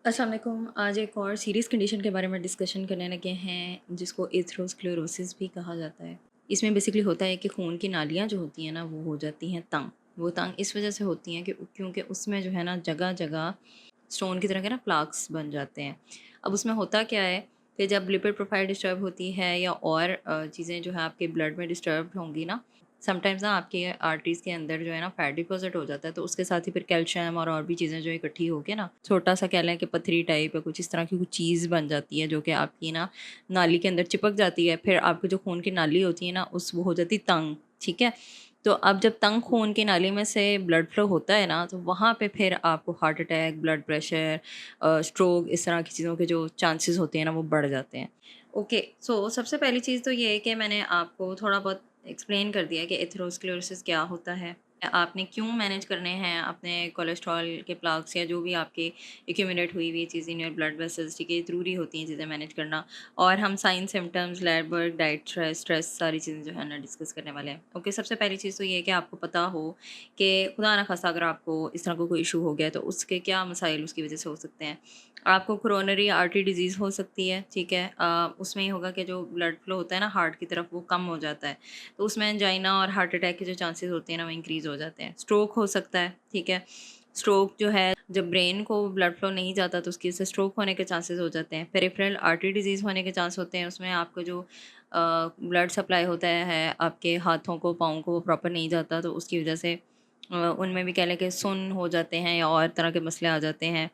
अस्सलाम वालेकुम। आज एक और सीरियस कंडीशन के बारे में डिस्कशन करने लगे हैं जिसको एथेरोस्क्लेरोसिस भी कहा जाता है। इसमें बेसिकली होता है कि खून की नालियाँ जो होती हैं ना वो हो जाती हैं तंग। वो तंग इस वजह से होती हैं कि क्योंकि उसमें जो है ना जगह-जगह स्टोन की तरह के ना प्लाक्स बन जाते हैं। अब उसमें होता क्या है कि जब लिपिड प्रोफाइल डिस्टर्ब होती है या और चीज़ें जो है आपके ब्लड में डिस्टर्ब होंगी ना, समटाइम्स ना आपके आर्टरीज़ के अंदर जो है ना फैट डिपॉज़िट हो जाता है, तो उसके साथ ही फिर कैल्शियम और भी चीज़ें जो इकट्ठी होके ना छोटा-सा कह लें कि पथरी टाइप या कुछ इस तरह की कुछ चीज़ बन जाती है, जो कि आपकी ना नाली के अंदर चिपक जाती है। फिर आपकी जो खून की नाली होती है ना वो हो जाती है तंग, ठीक है? तो अब जब तंग खून की नाली में से ब्लड फ्लो होता है ना, तो वहाँ पे फिर आपको heart attack, blood pressure, stroke इस तरह की चीज़ों के जो चांसेस होते हैं ना, वो बढ़ जाते हैं। ओके, सो सबसे पहली चीज़ तो ये है कि मैंने आपको थोड़ा बहुत एक्सप्लेन कर दिया कि एथेरोस्क्लेरोसिस क्या होता है। आपने क्यों मैनेज करने हैं अपने कोलेस्ट्रॉल के प्लाक्स या जो भी आपके एक्यूमुलेट हुई हुई चीज़ें इन योर ब्लड वेसल्स, ठीक है, ज़रूरी होती हैं चीज़ें मैनेज करना। और हम sign symptoms, lab work, diet, stress सारी चीज़ें जो है ना डिस्कस करने वाले हैं। ओके, सबसे पहली चीज़ तो ये है कि आपको पता हो कि खुदा ना खास्ता अगर आपको इस तरह का कोई इशू हो गया तो उसके क्या मसाइल उसकी वजह से हो सकते हैं। आपको कोरोनरी आर्टरी डिजीज़ हो सकती है, ठीक है। उसमें ये होगा कि जो ब्लड फ्लो होता है ना हार्ट की तरफ वो कम हो जाता है, तो उसमें एंजाइना और हार्ट अटैक के जो चांसेस होते हैं ना वो इंक्रीज़ हो जाते हैं। स्ट्रोक हो सकता है, ठीक है। स्ट्रोक जो है जब ब्रेन को ब्लड फ्लो नहीं जाता तो उसकी वजह से स्ट्रोक होने के चांसेस हो जाते हैं। पेरिफेरल आर्टरी डिजीज़ होने के चांस होते हैं, उसमें आपको जो ब्लड सप्लाई होता है आपके हाथों को, पाँव को, वो प्रॉपर नहीं जाता, तो उसकी वजह से उनमें भी कह लें कि सुन्न हो जाते हैं या और तरह के मसले आ जाते हैं,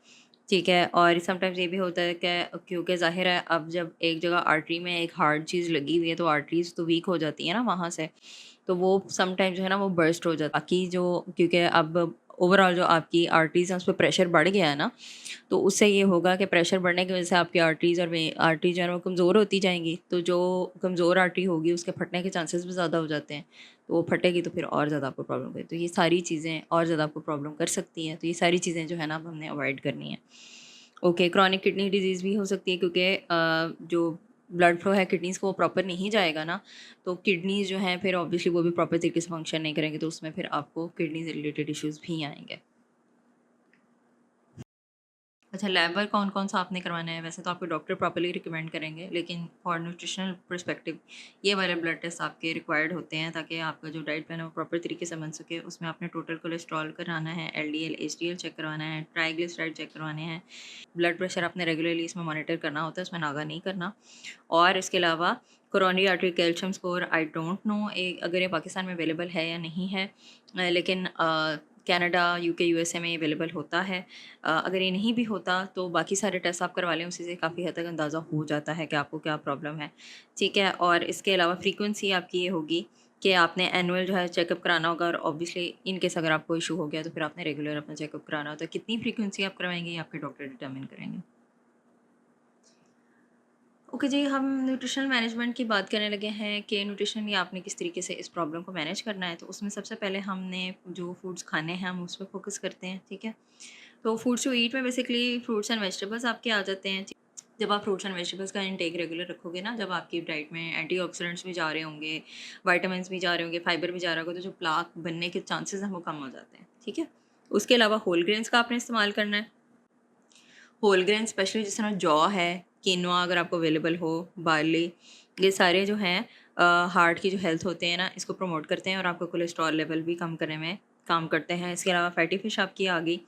ठीक है। और समटाइम्स ये भी होता है कि क्योंकि ज़ाहिर है अब जब एक जगह आर्टरी में एक हार्ड चीज़ लगी हुई है तो आर्टरीज़ तो वीक हो जाती है ना वहाँ से, तो वो समटाइम्स जो है ना वो बर्स्ट हो जाता है। बाकी जो क्योंकि अब ओवरऑल जो आपकी आर्टरीज़ हैं उस पे प्रेशर बढ़ गया है ना, तो उससे ये होगा कि प्रेशर बढ़ने की वजह से आपकी आर्टरीज़ और वे आर्टरी जो है ना वो कमज़ोर होती जाएँगी, तो जो कमज़ोर आर्टरी होगी उसके फटने के चांसेस भी ज़्यादा हो जाते हैं। तो वो फटेगी तो फिर और ज़्यादा आपको प्रॉब्लम होगी। तो ये सारी चीज़ें और ज़्यादा आपको प्रॉब्लम कर सकती हैं। तो ये सारी चीज़ें जो है ना अब हमने अवॉइड करनी है। ओके, क्रॉनिक किडनी डिजीज़ भी हो सकती है क्योंकि जो ब्लड फ्लो है किडनीज़ को वो प्रॉपर नहीं जाएगा ना, तो किडनीज़ जो हैं फिर ऑब्वियसली वो भी प्रॉपर तरीके से फंक्शन नहीं करेंगे, तो उसमें फिर आपको किडनी से रिलेटेड इश्यूज़ भी आएँगे। अच्छा, लैब वर्क कौन-कौन सा आपने करवाना है? वैसे तो आपको डॉक्टर प्रॉपर्ली रिकमेंड करेंगे, लेकिन फॉर न्यूट्रिशनल पर्सपेक्टिव ये वाले ब्लड टेस्ट आपके रिक्वायर्ड होते हैं ताकि आपका जो डाइट प्लान है वो प्रॉपर तरीके से बन सके। उसमें आपने टोटल कोलेस्ट्रॉल कराना है, एलडीएल, एचडीएल चेक करवाना है, ट्राइग्लिसराइड चेक करवाने हैं, ब्लड प्रेशर आपने रेगुलरली इसमें मॉनिटर करना होता है, उसमें नागा नहीं करना। और इसके अलावा coronary artery calcium score I don't know अगर ये पाकिस्तान में अवेलेबल है या नहीं है, लेकिन कनाडा, यूके, यूएसए में अवेलेबल होता है। अगर ये नहीं भी होता तो बाकी सारे टेस्ट आप करवा लें, उसी से काफ़ी हद तक अंदाज़ा हो जाता है कि आपको क्या प्रॉब्लम है, ठीक है। और इसके अलावा फ्रीक्वेंसी आपकी ये होगी कि आपने एनुअल जो है चेकअप कराना होगा, और ऑब्वियसली इन केस अगर आपको इशू हो गया तो फिर आपने रेगुलर अपना चेकअप कराना होता है। कितनी फ्रीक्वेंसी आप करवाएंगे ये आपके डॉक्टर डिटर्मिन करेंगे। ओके जी, हम न्यूट्रिशनल मैनेजमेंट की बात करने लगे हैं कि न्यूट्रिशनली आपने किस तरीके से इस प्रॉब्लम को मैनेज करना है। तो उसमें सबसे पहले हमने जो फूड्स खाने हैं हम उस पर फोकस करते हैं, ठीक है। तो फूड्स टू ईट में बेसिकली फ्रूट्स एंड वेजिटेबल्स आपके आ जाते हैं। जब आप फ्रूट्स एंड वेजिटेबल्स का इंटेक रेगुलर रखोगे ना, जब आपकी डाइट में एंटीऑक्सीडेंट्स भी जा रहे होंगे, विटामिन भी जा रहे होंगे, फाइबर भी जा रहा होगा, तो जो प्लाक बनने के चांसेस हैं वो कम हो जाते हैं, ठीक है। उसके अलावा होल ग्रेन्स का आपने इस्तेमाल करना है। होल ग्रेन स्पेशली जिस तरह जौ है, किनवा अगर आपको अवेलेबल हो, बार्ली, ये सारे जो हैं हार्ट की जो हेल्थ होते हैं ना इसको प्रमोट करते हैं और आपका कोलेस्ट्रॉल लेवल भी कम करने में काम करते हैं। इसके अलावा फैटी फिश आपकी आ गई।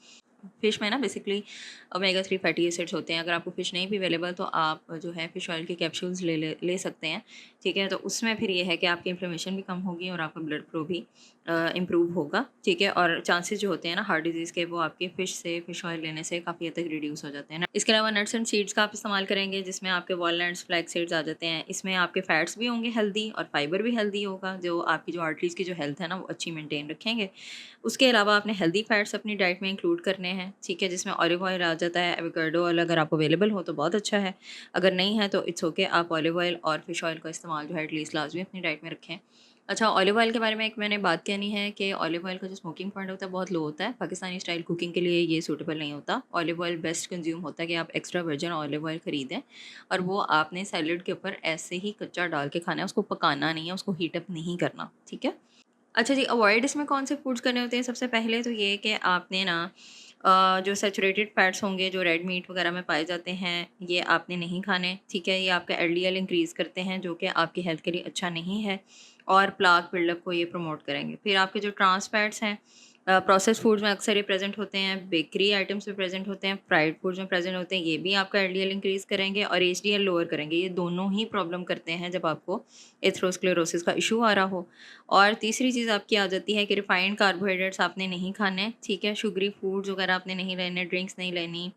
फ़िश में ना बेसिकली ओमेगा 3 फैटी एसिड्स होते हैं। अगर आपको फ़िश नहीं भी अवेलेबल तो आप जो है फ़िश ऑयल के कैप्सूल्स ले सकते हैं, ठीक है। तो उसमें फिर ये है कि आपकी इन्फ्लेमेशन भी कम होगी और आपका ब्लड फ्लो भी इम्प्रूव होगा, ठीक है। और चांसेस जो होते हैं ना हार्ट डिजीज़ के वो आपके फ़िश ऑयल लेने से काफ़ी हद तक रिड्यूस हो जाते हैं ना। इसके अलावा नट्स एंड सीड्स का आप इस्तेमाल करेंगे जिसमें आपके वॉलनट्स, फ्लैक्स सीड्स आ जाते हैं। इसमें आपके फैट्स भी होंगे हेल्दी और फाइबर भी हेल्दी होगा, जो आपकी जो आर्टरीज़ की जो हेल्थ है ना वो अच्छी मेंटेन रखेंगे। उसके अलावा आपने हेल्दी फैट्स अपनी डाइट में इंक्लूड करने हैं, ठीक है, जिसमें ऑलिव ऑयल आ जाता है, एवोकाडो ऑयल अगर आपको अवेलेबल हो तो बहुत अच्छा है, अगर नहीं है तो इट्स ओके, आप ऑलिव ऑयल और फिश ऑयल का इस्तेमाल जो है एटलीस्ट लाजमी अपनी डाइट में रखें। अच्छा, ऑलिव ऑयल के बारे में एक मैंने बात कहनी है कि ऑलिव ऑयल का जो स्मोकिंग पॉइंट होता है बहुत लो होता है। पाकिस्तानी स्टाइल कुकिंग के लिए ये सूटेबल नहीं होता। ऑलिव ऑयल बेस्ट कंज्यूम होता है कि आप एक्स्ट्रा वर्जिन ऑलिव ऑयल खरीदें और वो आपने सैलेड के ऊपर ऐसे ही कच्चा डाल के खाना है, उसको पकाना नहीं है, उसको हीट अप नहीं करना, ठीक है। अच्छा जी, अवॉइड इसमें कौन से फूड्स करने होते हैं? सबसे पहले तो ये कि आपने ना जो सैचुरेटेड फैट्स होंगे, जो रेड मीट वगैरह में पाए जाते हैं, ये आपने नहीं खाने, ठीक है? ये आपका एलडीएल इंक्रीज़ करते हैं, जो कि आपकी हेल्थ के लिए अच्छा नहीं है और प्लाक बिल्डअप को ये प्रमोट करेंगे। फिर आपके जो ट्रांस फैट्स हैं, प्रोसेस्ड फूड्स में अक्सर ये प्रेज़ेंट होते हैं, बेकरी आइटम्स में प्रेज़ेंट होते हैं, फ्राइड फूड्स में प्रेज़ेंट होते हैं, ये भी आपका एलडीएल इंक्रीज़ करेंगे और एचडीएल लोअर करेंगे। ये दोनों ही प्रॉब्लम करते हैं जब आपको एथेरोस्क्लेरोसिस का इश्यू आ रहा हो। और तीसरी चीज़ आपकी आ जाती है कि रिफाइंड कार्बोहाइड्रेट्स आपने नहीं खाने, ठीक है? शुगरी फूड्स वगैरह आपने नहीं लेने, ड्रिंक्स नहीं लेनी,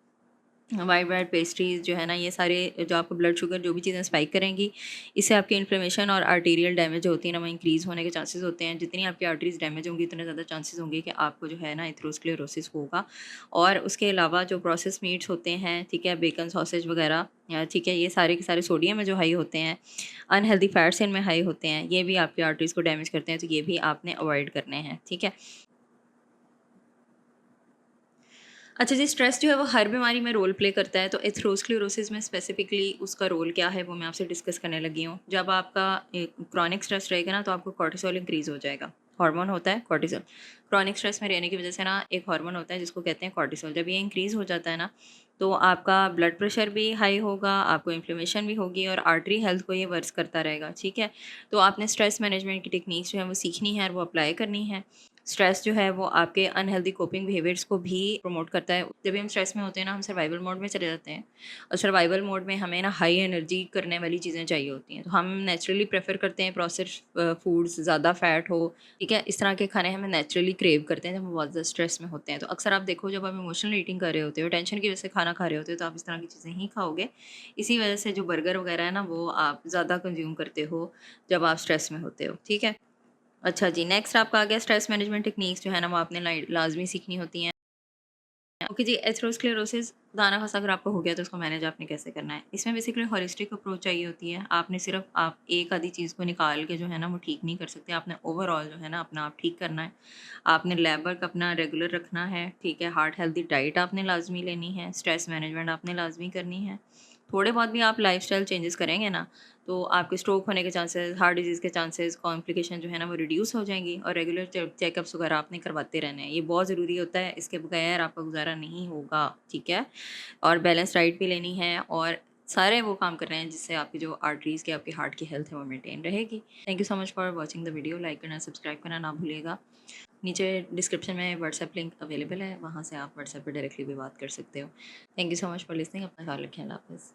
व्हाइट ब्रेड, पेस्ट्रीज़ जो है ना, ये सारे जो आपको ब्लड शुगर जो भी चीज़ें स्पाइक करेंगी, इससे आपकी इन्फ्लेमेशन और आर्टेरियल डैमेज होती है ना, वो इंक्रीज़ होने के चांसेस होते हैं। जितनी आपकी आर्टरीज़ डैमेज होंगी, उतने ज़्यादा चांसेस होंगे कि आपको जो है ना एथेरोस्क्लेरोसिस होगा। और उसके अलावा जो प्रोसेस्ड मीट्स होते हैं, ठीक है, बेकन, सॉसेज वगैरह, ठीक है, ये सारे के सारे सोडियम में जो हाई होते हैं, अनहेल्दी फैट्स इनमें हाई होते हैं, ये भी आपकी आर्टरीज़ को डैमेज करते हैं, तो ये भी आपने अवॉइड करने हैं, ठीक है? अच्छा जी, स्ट्रेस जो है वो हर बीमारी में रोल प्ले करता है, तो एथेरोस्क्लेरोसिस में स्पेसिफिकली उसका रोल क्या है वो मैं आपसे डिस्कस करने लगी हूँ। जब आपका क्रॉनिक स्ट्रेस रहेगा ना, तो आपको कॉर्टिसोल इंक्रीज़ हो जाएगा। हार्मोन होता है कॉर्टिसोल। क्रॉनिक स्ट्रेस में रहने की वजह से ना एक हार्मोन होता है जिसको कहते हैं कॉर्टिसोल। जब ये इंक्रीज़ हो जाता है ना, तो आपका ब्लड प्रेशर भी हाई होगा, आपको इन्फ्लेमेशन भी होगी और आर्टरी हेल्थ को ये वर्स करता रहेगा, ठीक है? तो आपने स्ट्रेस मैनेजमेंट की टेक्निक्स जो है वो सीखनी है और वो अप्लाई करनी है। स्ट्रेस जो है वो आपके अनहेल्दी कोपिंग बिहेवियर्स को भी प्रमोट करता है। जब भी हम स्ट्रेस में होते हैं ना, हम सर्वाइवल मोड में चले जाते हैं और सर्वाइवल मोड में हमें ना हाई एनर्जी करने वाली चीज़ें चाहिए होती हैं, तो हम नेचुरली प्रेफर करते हैं प्रोसेस्ड फूड्स, ज़्यादा फैट हो, ठीक है, इस तरह के खाने हमें नेचुरली क्रेव करते हैं जब हम बहुत ज़्यादा स्ट्रेस में होते हैं। तो अक्सर आप देखो, जब आप इमोशनल ईटिंग कर रहे होते हो, टेंशन की वजह से खाना खा रहे होते हो, तो आप इस तरह की चीज़ें ही खाओगे। इसी वजह से जो बर्गर वगैरह है ना, वो आप ज़्यादा कंज्यूम करते हो जब आप स्ट्रेस में होते हो, ठीक है? अच्छा जी, नेक्स्ट आपका आ गया स्ट्रेस मैनेजमेंट टेक्निक्स जो है ना, वो आपने लाज़मी सीखनी होती हैं। ओके जी, एथेरोस्क्लेरोसिस दाना खसा अगर आपको हो गया तो उसको मैनेज आपने कैसे करना है? इसमें बेसिकली होलिस्टिक अप्रोच चाहिए होती है। आपने सिर्फ़ आप एक आधी चीज़ को निकाल के जो है ना वो ठीक नहीं कर सकते। आपने ओवरऑल जो है ना अपना आप ठीक करना है। आपने लैब वर्क अपना रेगुलर रखना है, ठीक है? हार्ट हेल्दी डाइट आपने लाज़मी लेनी है, स्ट्रेस मैनेजमेंट आपने लाज़मी करनी है। थोड़े बहुत भी आप लाइफ़स्टाइल चेंजेस करेंगे ना, तो आपके स्ट्रोक होने के चांसेस, हार्ट डिज़ीज़ के चांसेस, कॉम्प्लिकेशन जो है ना वो रिड्यूस हो जाएँगी और रेगुलर चेकअप्स वगैरह आपने करवाते रहने हैं। ये बहुत ज़रूरी होता है, इसके बगैर आपका गुज़ारा नहीं होगा, ठीक है? और बैलेंस डाइट भी लेनी है और सारे वो काम कर रहे हैं जिससे आपकी जो आर्टरीज़ की, आपकी हार्ट की हेल्थ है वो मेंटेन रहेगी। Thank you so much for watching the video. Like करना, सब्सक्राइब करना ना भूलिएगा। नीचे डिस्क्रिप्शन में व्हाट्सएप लिंक अवेलेबल है, वहाँ से आप व्हाट्सएप पे डायरेक्टली भी बात कर सकते हो। Thank you so much for listening. अपना ख्याल रखें। अल्लाह हाफ़िज़।